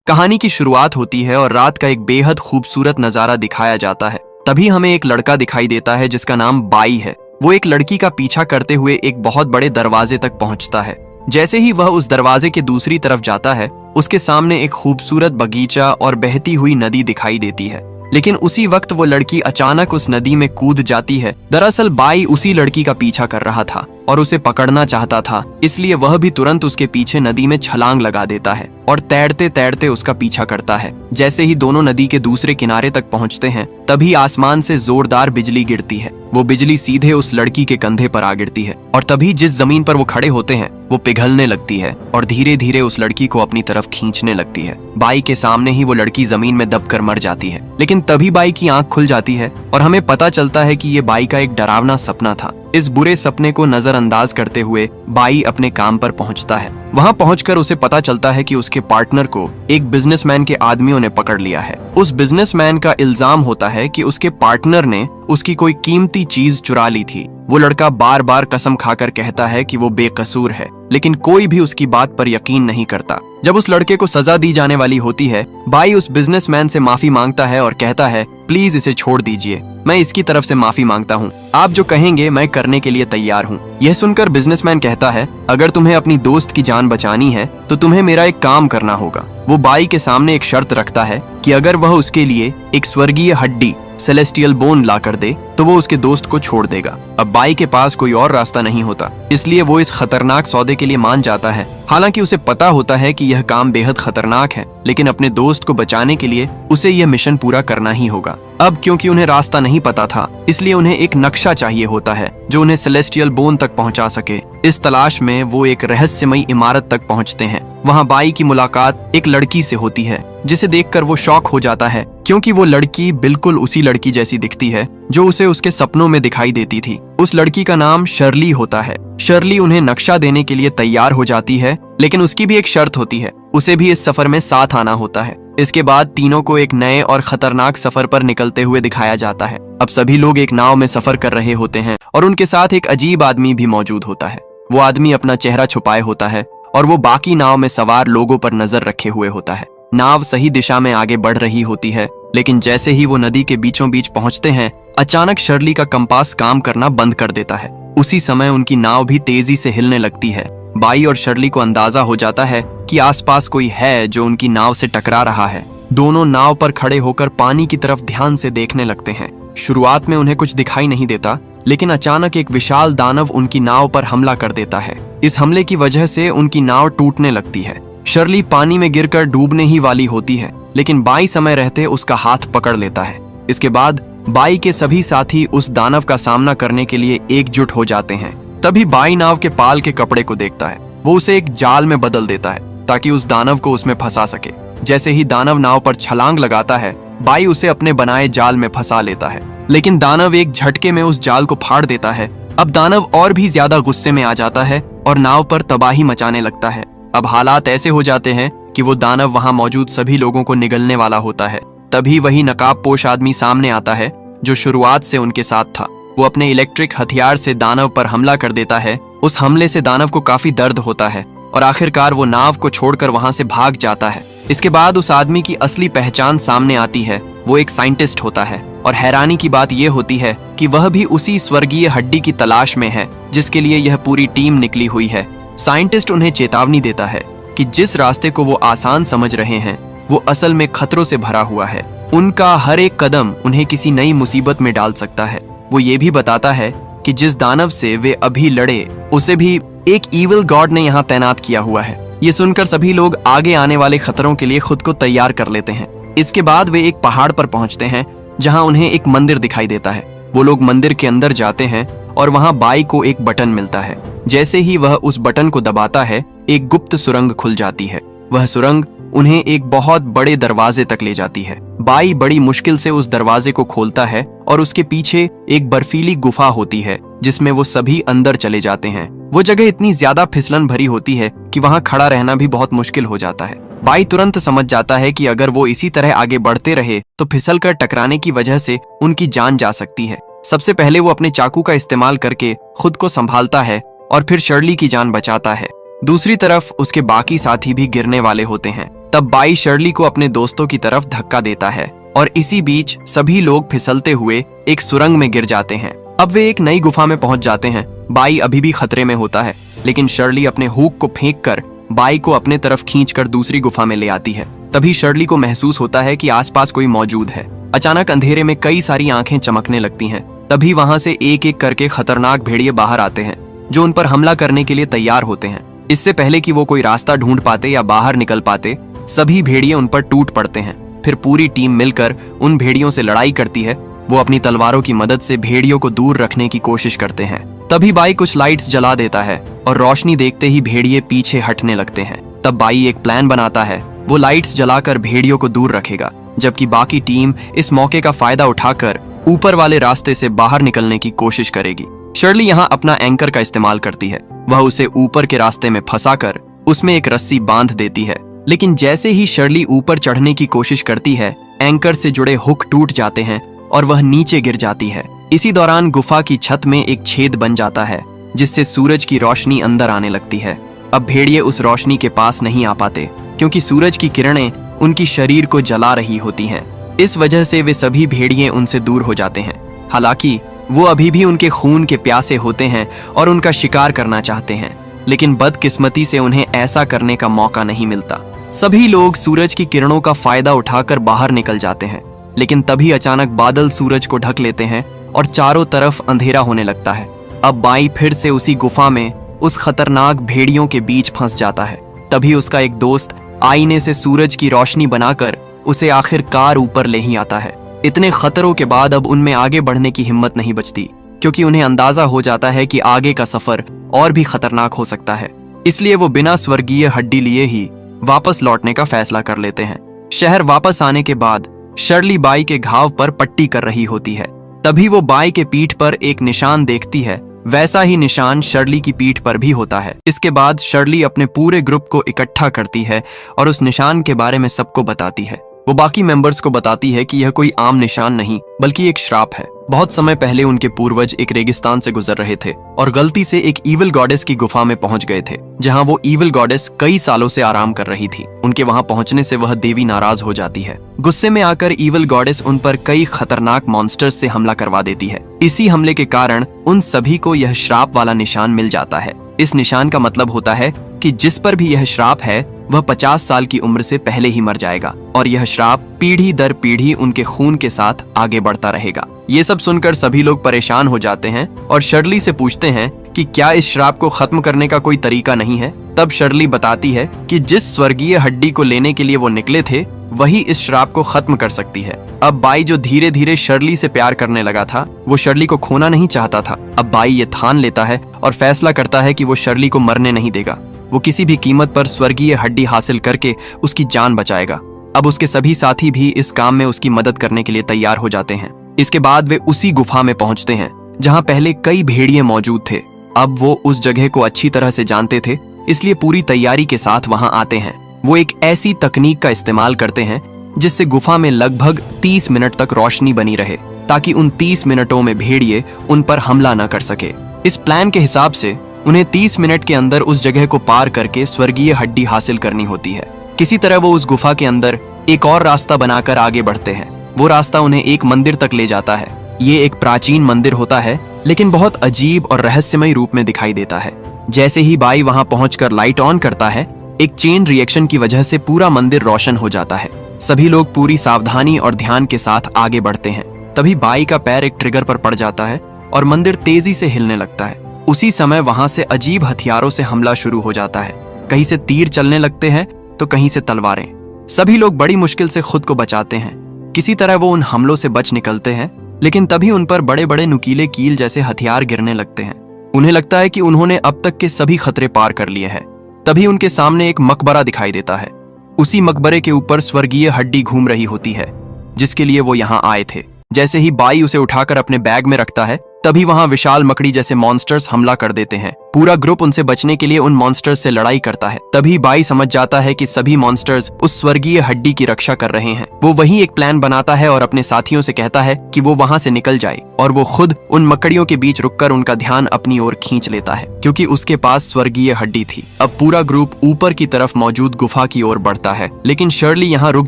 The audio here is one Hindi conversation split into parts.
कहानी की शुरुआत होती है और रात का एक बेहद खूबसूरत नजारा दिखाया जाता है। तभी हमें एक लड़का दिखाई देता है जिसका नाम बाई है। वो एक लड़की का पीछा करते हुए एक बहुत बड़े दरवाजे तक पहुंचता है। जैसे ही वह उस दरवाजे के दूसरी तरफ जाता है, उसके सामने एक खूबसूरत बगीचा और बहती हुई नदी दिखाई देती है। लेकिन उसी वक्त वो लड़की अचानक उस नदी में कूद जाती है। दरअसल बाई उसी लड़की का पीछा कर रहा था और उसे पकड़ना चाहता था, इसलिए वह भी तुरंत उसके पीछे नदी में छलांग लगा देता है और तैरते तैरते उसका पीछा करता है। जैसे ही दोनों नदी के दूसरे किनारे तक पहुंचते हैं, तभी आसमान से जोरदार बिजली गिरती है। वो बिजली सीधे उस लड़की के कंधे पर आ गिरती है और तभी जिस जमीन पर वो खड़े होते हैं वो पिघलने लगती है और धीरे धीरे उस लड़की को अपनी तरफ खींचने लगती है। बाई के सामने ही वो लड़की जमीन में दबकर मर जाती है। लेकिन तभी बाई की आंख खुल जाती है और हमें पता चलता है कि ये बाई का एक डरावना सपना था। इस बुरे सपने को नजरअंदाज करते हुए बाई अपने काम पर पहुंचता है। वहां पहुंचकर उसे पता चलता है कि उसके पार्टनर को एक बिजनेसमैन के आदमियों ने पकड़ लिया है। उस बिजनेसमैन का इल्जाम होता है कि उसके पार्टनर ने उसकी कोई कीमती चीज चुरा ली थी। वो लड़का बार बार कसम खाकर कहता है कि वो बेकसूर है, लेकिन कोई भी उसकी बात पर यकीन नहीं करता। जब उस लड़के को सजा दी जाने वाली होती है, बाई उस बिजनेसमैन से माफी मांगता है और कहता है, प्लीज इसे छोड़ दीजिए, मैं इसकी तरफ से माफी मांगता हूँ। आप जो कहेंगे मैं करने के लिए तैयार हूँ। यह सुनकर बिजनेसमैन कहता है, अगर तुम्हें अपनी दोस्त की जान बचानी है तो तुम्हें मेरा एक काम करना होगा। वो बाई के सामने एक शर्त रखता है कि अगर वह उसके लिए एक स्वर्गीय हड्डी सेलेस्टियल बोन ला कर दे तो वो उसके दोस्त को छोड़ देगा। अब बाई के पास कोई और रास्ता नहीं होता, इसलिए वो इस खतरनाक सौदे के लिए मान जाता है। हालांकि उसे पता होता है कि यह काम बेहद खतरनाक है, लेकिन अपने दोस्त को बचाने के लिए उसे यह मिशन पूरा करना ही होगा। अब क्योंकि उन्हें रास्ता नहीं पता था, इसलिए उन्हें एक नक्शा चाहिए होता है जो उन्हें सेलेस्टियल बोन तक पहुंचा सके। इस तलाश में वो एक रहस्यमयी इमारत तक पहुंचते हैं। वहां बाई की मुलाकात एक लड़की से होती है, जिसे देखकर वो शॉक हो जाता है, क्योंकि वो लड़की बिल्कुल उसी लड़की जैसी दिखती है जो उसे उसके सपनों में दिखाई देती थी। उस लड़की का नाम शर्ली होता है। शर्ली उन्हें नक्शा देने के लिए तैयार हो जाती है, लेकिन उसकी भी एक शर्त होती है, उसे भी इस सफर में साथ आना होता है। इसके बाद तीनों को एक नए और खतरनाक सफर पर निकलते हुए दिखाया जाता है। अब सभी लोग एक नाव में सफर कर रहे होते हैं और उनके साथ एक अजीब आदमी भी मौजूद होता है। वो आदमी अपना चेहरा छुपाए होता है और वो बाकी नाव में सवार लोगों पर नजर रखे हुए होता है। नाव सही दिशा में आगे बढ़ रही होती है, लेकिन जैसे ही वो नदी के बीचों बीच पहुंचते हैं, अचानक शर्ली का कंपास काम करना बंद कर देता है। उसी समय उनकी नाव भी तेजी से हिलने लगती है। बाई और शर्ली को अंदाजा हो जाता है कि आसपास कोई है जो उनकी नाव से टकरा रहा है। दोनों नाव पर खड़े होकर पानी की तरफ ध्यान से देखने लगते हैं। शुरुआत में उन्हें कुछ दिखाई नहीं देता, लेकिन अचानक एक विशाल दानव उनकी नाव पर हमला कर देता है। इस हमले की वजह से उनकी नाव टूटने लगती है। शर्ली पानी में गिरकर डूबने ही वाली होती है, लेकिन बाई समय रहते उसका हाथ पकड़ लेता है। इसके बाद बाई के सभी साथी उस दानव का सामना करने के लिए एकजुट हो जाते हैं। तभी बाई नाव के पाल के कपड़े को देखता है। वो उसे एक जाल में बदल देता है ताकि उस दानव को उसमें फंसा सके। जैसे ही दानव नाव पर छलांग लगाता है, बाई उसे अपने बनाए जाल में फंसा लेता है, लेकिन दानव एक झटके में उस जाल को फाड़ देता है। अब दानव और भी ज्यादा गुस्से में आ जाता है और नाव पर तबाही मचाने लगता है। अब हालात ऐसे हो जाते हैं कि वो दानव वहां मौजूद सभी लोगों को निगलने वाला होता है। तभी वही नकाबपोश आदमी सामने आता है जो शुरुआत से उनके साथ था। वो अपने इलेक्ट्रिक हथियार से दानव पर हमला कर देता है। उस हमले से दानव को काफी दर्द होता है और आखिरकार वो नाव को छोड़कर वहां से भाग जाता है। इसके बाद उस आदमी की असली पहचान सामने आती है। वो एक साइंटिस्ट होता है और हैरानी की बात यह होती है कि वह भी उसी स्वर्गीय हड्डी की तलाश में है जिसके लिए यह पूरी टीम निकली हुई है। साइंटिस्ट उन्हें चेतावनी देता है कि जिस रास्ते को वो आसान समझ रहे हैं वो असल में खतरों से भरा हुआ है। उनका हर एक कदम उन्हें किसी नई मुसीबत में डाल सकता है। वो ये भी बताता है कि जिस दानव से वे अभी लड़े, उसे भी एक ईविल गॉड ने यहाँ तैनात किया हुआ है। ये सुनकर सभी लोग आगे आने वाले खतरों के लिए खुद को तैयार कर लेते हैं। इसके बाद वे एक पहाड़ पर पहुंचते हैं जहां उन्हें एक मंदिर दिखाई देता है। वो लोग मंदिर के अंदर जाते हैं और वहां बाई को एक बटन मिलता है। जैसे ही वह उस बटन को दबाता है, एक गुप्त सुरंग खुल जाती है। वह सुरंग उन्हें एक बहुत बड़े दरवाजे तक ले जाती है। बाई बड़ी मुश्किल से उस दरवाजे को खोलता है और उसके पीछे एक बर्फीली गुफा होती है जिसमें वो सभी अंदर चले जाते हैं। वो जगह इतनी ज्यादा फिसलन भरी होती है कि वहां खड़ा रहना भी बहुत मुश्किल हो जाता है। बाई तुरंत समझ जाता है कि अगर वो इसी तरह आगे बढ़ते रहे तो फिसल कर टकराने की वजह से उनकी जान जा सकती है। सबसे पहले वो अपने चाकू का इस्तेमाल करके खुद को संभालता है और फिर शर्ली की जान बचाता है। दूसरी तरफ उसके बाकी साथी भी गिरने वाले होते हैं। तब बाई शर्ली को अपने दोस्तों की तरफ धक्का देता है और इसी बीच सभी लोग फिसलते हुए एक सुरंग में गिर जाते हैं। अब वे एक नई गुफा में पहुंच जाते हैं। बाई अभी भी खतरे में होता है, लेकिन शर्ली अपने हुक को फेंक कर बाई को अपने तरफ खींचकर दूसरी गुफा में ले आती है। तभी शर्ली को महसूस होता है कि आसपास कोई मौजूद है। अचानक अंधेरे में कई सारी आंखें चमकने लगती हैं। तभी वहां से एक एक करके खतरनाक भेड़िए बाहर आते हैं जो उन पर हमला करने के लिए तैयार होते हैं। इससे पहले कि वो कोई रास्ता ढूंढ पाते या बाहर निकल पाते, सभी भेड़िए उन पर टूट पड़ते हैं। फिर पूरी टीम मिलकर उन भेड़ियों से लड़ाई करती है। वो अपनी तलवारों की मदद से भेड़ियों को दूर रखने की कोशिश करते हैं। तभी बाई कुछ लाइट्स जला देता है और रोशनी देखते ही भेड़िए पीछे हटने लगते हैं। तब बाई एक प्लान बनाता है। वो लाइट्स जलाकर भेड़ियों को दूर रखेगा, जबकि बाकी टीम इस मौके का फायदा उठाकर ऊपर वाले रास्ते से बाहर निकलने की कोशिश करेगी। शर्ली यहाँ अपना एंकर का इस्तेमाल करती है। वह उसे ऊपर के रास्ते में फंसाकर उसमें एक रस्सी बांध देती है, लेकिन जैसे ही शर्ली ऊपर चढ़ने की कोशिश करती है, एंकर से जुड़े हुक टूट जाते हैं और वह नीचे गिर जाती है। इसी दौरान गुफा की छत में एक छेद बन जाता है, जिससे सूरज की रोशनी अंदर आने लगती है। अब भेड़िए उस रोशनी के पास नहीं आ पाते, क्योंकि सूरज की किरणें उनकी शरीर को जला रही होती हैं। इस वजह से वे सभी भेड़िए उनसे दूर हो जाते हैं। हालांकि वो अभी भी उनके खून के प्यासे होते हैं और उनका शिकार करना चाहते हैं, लेकिन बदकिस्मती से उन्हें ऐसा करने का मौका नहीं मिलता। सभी लोग सूरज की किरणों का फायदा उठाकर बाहर निकल जाते हैं, लेकिन तभी अचानक बादल सूरज को ढक लेते हैं और चारों तरफ अंधेरा होने लगता है। अब बाई फिर से उसी गुफा में उस खतरनाक भेड़ियों के बीच फंस जाता है। तभी उसका एक दोस्त आईने से सूरज की रोशनी बनाकर उसे आखिरकार ऊपर ले ही आता है। इतने खतरों के बाद अब उनमें आगे बढ़ने की हिम्मत नहीं बचती, क्योंकि उन्हें अंदाजा हो जाता है कि आगे का सफर और भी खतरनाक हो सकता है। इसलिए वो बिना स्वर्गीय हड्डी लिए ही वापस लौटने का फैसला कर लेते हैं। शहर वापस आने के बाद शर्ली बाई के घाव पर पट्टी कर रही होती है। तभी वो बाई के पीठ पर एक निशान देखती है। वैसा ही निशान शर्ली की पीठ पर भी होता है। इसके बाद शर्ली अपने पूरे ग्रुप को इकट्ठा करती है और उस निशान के बारे में सबको बताती है। वो बाकी मेंबर्स को बताती है कि यह कोई आम निशान नहीं, बल्कि एक श्राप है। बहुत समय पहले उनके पूर्वज एक रेगिस्तान से गुजर रहे थे और गलती से एक ईविल गॉडेस की गुफा में पहुंच गए थे, जहां वो ईविल गॉडेस कई सालों से आराम कर रही थी। उनके वहां पहुंचने से वह देवी नाराज हो जाती है। गुस्से में आकर ईविल गॉडेस उन पर कई खतरनाक मॉन्स्टर्स से हमला करवा देती है। इसी हमले के कारण उन सभी को यह श्राप वाला निशान मिल जाता है। इस निशान का मतलब होता है कि जिस पर भी यह श्राप है वह 50 साल की उम्र से पहले ही मर जाएगा, और यह श्राप पीढ़ी दर पीढ़ी उनके खून के साथ आगे बढ़ता रहेगा। ये सब सुनकर सभी लोग परेशान हो जाते हैं और शर्ली से पूछते हैं कि क्या इस श्राप को खत्म करने का कोई तरीका नहीं है। तब शर्ली बताती है कि जिस स्वर्गीय हड्डी को लेने के लिए वो निकले थे, वही इस श्राप को खत्म कर सकती है। अब बाई, जो धीरे धीरे शर्ली से प्यार करने लगा था, वो शर्ली को खोना नहीं चाहता था। अब बाई ये ठान लेता है और फैसला करता है कि वो शर्ली को मरने नहीं देगा। वो किसी भी कीमत पर स्वर्गीय हड्डी हासिल करके उसकी जान बचाएगा। अब उसके सभी साथी भी इस काम में उसकी मदद करने के लिए तैयार हो जाते हैं। इसके बाद वे उसी गुफा में पहुंचते हैं जहां पहले कई भेड़िए मौजूद थे। अब वो उस जगह को अच्छी तरह से जानते थे, इसलिए पूरी तैयारी के साथ वहां आते हैं। वो एक ऐसी तकनीक का इस्तेमाल करते हैं जिससे गुफा में लगभग 30 मिनट तक रोशनी बनी रहे, ताकि उन 30 मिनटों में भेड़िए उन पर हमला न कर सके। इस प्लान के हिसाब से उन्हें 30 मिनट के अंदर उस जगह को पार करके स्वर्गीय हड्डी हासिल करनी होती है। किसी तरह वो उस गुफा के अंदर एक और रास्ता बनाकर आगे बढ़ते हैं। वो रास्ता उन्हें एक मंदिर तक ले जाता है। ये एक प्राचीन मंदिर होता है, लेकिन बहुत अजीब और रहस्यमय रूप में दिखाई देता है। जैसे ही बाई वहां पहुंचकर लाइट ऑन करता है, एक चेन रिएक्शन की वजह से पूरा मंदिर रोशन हो जाता है। सभी लोग पूरी सावधानी और ध्यान के साथ आगे बढ़ते हैं। तभी बाई का पैर एक ट्रिगर पर पड़ जाता है और मंदिर तेजी से हिलने लगता है। उसी समय वहां से अजीब हथियारों से हमला शुरू हो जाता है। कहीं से तीर चलने लगते हैं तो कहीं से तलवारें। सभी लोग बड़ी मुश्किल से खुद को बचाते हैं। किसी तरह वो उन हमलों से बच निकलते हैं, लेकिन तभी उन पर बड़े बड़े नुकीले कील जैसे हथियार गिरने लगते हैं। उन्हें लगता है कि उन्होंने अब तक के सभी खतरे पार कर लिए हैं। तभी उनके सामने एक मकबरा दिखाई देता है। उसी मकबरे के ऊपर स्वर्गीय हड्डी घूम रही होती है, जिसके लिए वो यहाँ आए थे। जैसे ही बाई उसे उठाकर अपने बैग में रखता है, तभी वहां विशाल मकड़ी जैसे मॉन्स्टर्स हमला कर देते हैं। पूरा ग्रुप उनसे बचने के लिए उन मॉन्स्टर्स से लड़ाई करता है। तभी बाई समझ जाता है कि सभी मॉन्स्टर्स उस स्वर्गीय हड्डी की रक्षा कर रहे हैं। वो वही एक प्लान बनाता है और अपने साथियों से कहता है कि वो वहां से निकल जाए, और वो खुद उन मकड़ियों के बीच रुककर उनका ध्यान अपनी ओर खींच लेता है क्योंकि उसके पास स्वर्गीय हड्डी थी। अब पूरा ग्रुप ऊपर की तरफ मौजूद गुफा की ओर बढ़ता है, लेकिन शर्ली यहाँ रुक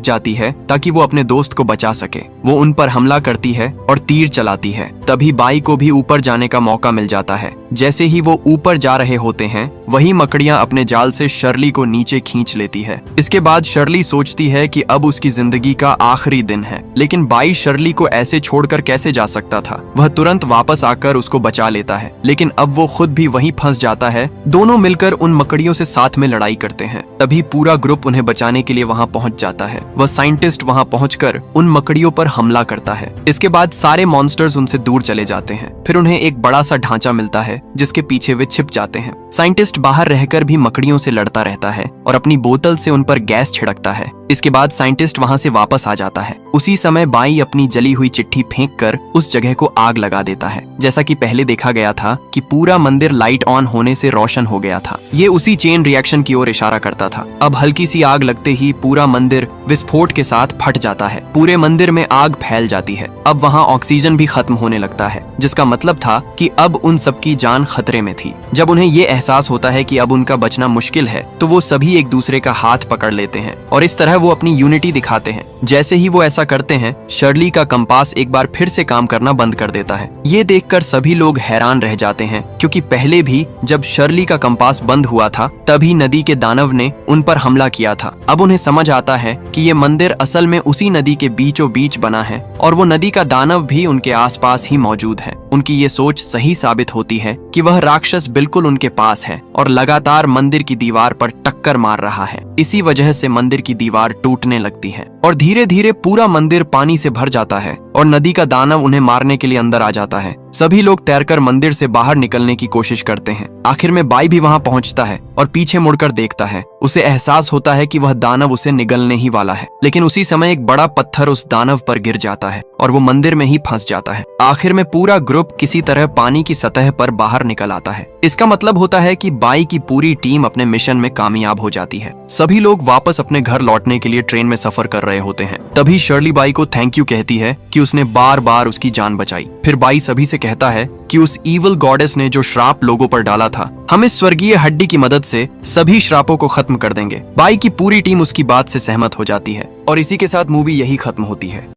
जाती है ताकि वो अपने दोस्त को बचा सके। वो उन पर हमला करती है और तीर चलाती है। तभी बाई को भी ऊपर जाने का मौका मिल जाता है। जैसे ही वो ऊपर जा रहे होते हैं, वही मकड़ियां अपने जाल से शर्ली को नीचे खींच लेती है। इसके बाद शर्ली सोचती है कि अब उसकी जिंदगी का आखिरी दिन है, लेकिन बाई शर्ली को ऐसे छोड़कर कैसे जा सकता था। वह तुरंत वापस आकर उसको बचा लेता है, लेकिन अब वो खुद भी वहीं फंस जाता है। दोनों मिलकर उन मकड़ियों से साथ में लड़ाई करते हैं। तभी पूरा ग्रुप उन्हें बचाने के लिए वहां पहुंच जाता है। वह साइंटिस्ट वहां पहुंचकर उन मकड़ियों पर हमला करता है। इसके बाद सारे मॉन्स्टर्स उनसे दूर चले जाते हैं। फिर उन्हें एक बड़ा सा ढांचा मिलता है जिसके पीछे वे छिप जाते हैं। साइंटिस्ट बाहर रहकर भी मकड़ियों से लड़ता रहता है और अपनी बोतल से उन पर गैस छिड़कता है। इसके बाद साइंटिस्ट वहां से वापस आ जाता है। उसी समय बाई अपनी जली हुई चिट्ठी फेंककर उस जगह को आग लगा देता है। जैसा कि पहले देखा गया था कि पूरा मंदिर लाइट ऑन होने से रोशन हो गया था। ये उसी चेन रिएक्शन की ओर इशारा करता था। अब हल्की सी आग लगते ही पूरा मंदिर विस्फोट के साथ फट जाता है। पूरे मंदिर में आग फैल जाती है। अब वहाँ ऑक्सीजन भी खत्म होने लगता है, जिसका मतलब था कि अब उन सबकी जान खतरे में थी। जब उन्हें ये एहसास होता है कि अब उनका बचना मुश्किल है, तो वो सभी एक दूसरे का हाथ पकड़ लेते हैं और इस तरह वो अपनी यूनिटी दिखाते हैं। जैसे ही वो ऐसा करते हैं, शर्ली का कंपास एक बार फिर से काम करना बंद कर देता है। ये देखकर सभी लोग हैरान रह जाते हैं, क्योंकि पहले भी जब शर्ली का कंपास बंद हुआ था, तभी नदी के दानव ने उन पर हमला किया था। अब उन्हें समझ आता है कि ये मंदिर असल में उसी नदी के बीचों बीच बना है और वो नदी का दानव भी उनके आसपास ही मौजूद है। उनकी ये सोच सही साबित होती है कि वह राक्षस बिल्कुल उनके पास है और लगातार मंदिर की दीवार पर टक्कर मार रहा है। इसी वजह से मंदिर की दीवार टूटने लगती है और धीरे धीरे पूरा मंदिर पानी से भर जाता है और नदी का दानव उन्हें मारने के लिए अंदर आ जाता है। सभी लोग तैरकर मंदिर से बाहर निकलने की कोशिश करते हैं। आखिर में बाई भी वहां पहुंचता है और पीछे मुड़कर देखता है। उसे एहसास होता है कि वह दानव उसे निगलने ही वाला है, लेकिन उसी समय एक बड़ा पत्थर उस दानव पर गिर जाता है और वो मंदिर में ही फंस जाता है। आखिर में पूरा ग्रुप किसी तरह पानी की सतह पर बाहर निकल आता है। इसका मतलब होता है कि बाई की पूरी टीम अपने मिशन में कामयाब हो जाती है। सभी लोग वापस अपने घर लौटने के लिए ट्रेन में सफर कर रहे होते हैं। तभी शर्ली बाई को थैंक यू कहती है कि उसने बार बार उसकी जान बचाई। फिर बाई सभी से कहता है कि उस ईवल गॉडेस ने जो श्राप लोगों पर डाला था, हम इस स्वर्गीय हड्डी की मदद से सभी श्रापों को खत्म कर देंगे। बाई की पूरी टीम उसकी बात से सहमत हो जाती है और इसी के साथ मूवी यही खत्म होती है।